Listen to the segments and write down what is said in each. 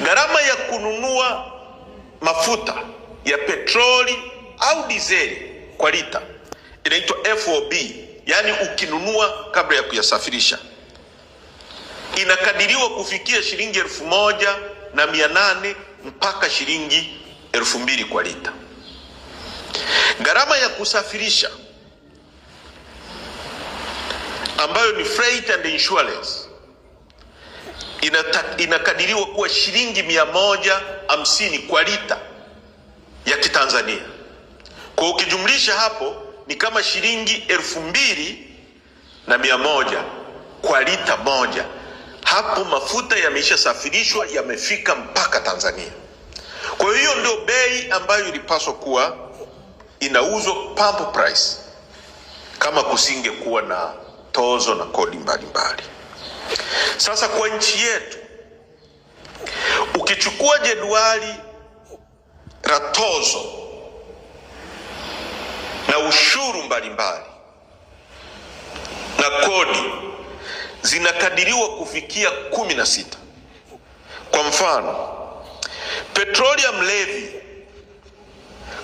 Gharama ya kununua mafuta ya petroli au dizeli kwa lita inaitwa FOB, yani ukinunua kabla ya kuyasafirisha, inakadiriwa kufikia shilingi 1,800 mpaka shilingi 2,000 kwa lita. Gharama ya kusafirisha ambayo ni freight and insurance inakadiriwa kuwa shilingi 150 kwa lita ya Kitanzania. Kwa ukijumlisha hapo ni kama shilingi 2,100 kwa lita moja. Hapo mafuta yameisha safirishwa, yamefika mpaka Tanzania. Kwa hiyo ndio bei ambayo ilipaswa kuwa inauzwa pump price, kama kusinge kuwa na tozo na kodi mbalimbali. Sasa kwa nchi yetu, ukichukua jedwali la tozo na ushuru mbalimbali na kodi, zinakadiriwa kufikia 16. Kwa mfano, petroleum levy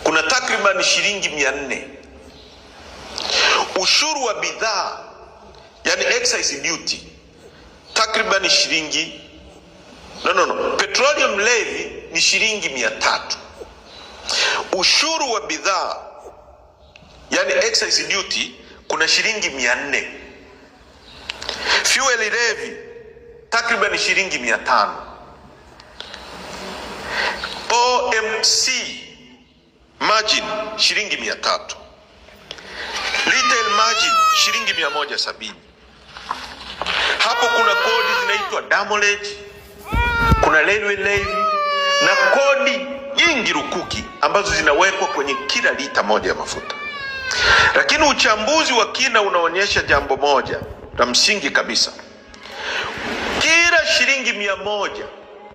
kuna takriban shilingi 400. Ushuru wa bidhaa, yani excise duty, takriban shilingi petroleum levy ni shilingi 300. Ushuru wa bidhaa, yani excise duty, kuna shilingi 400. Fuel levy takriban shilingi 500. OMC margin shilingi 300. Retail margin shilingi 170. Hapo kuna kodi zinaitwa damage, kuna railway levy na kodi nyingi rukuki ambazo zinawekwa kwenye kila lita moja ya mafuta. Lakini uchambuzi wa kina unaonyesha jambo moja la msingi kabisa: kila shilingi 100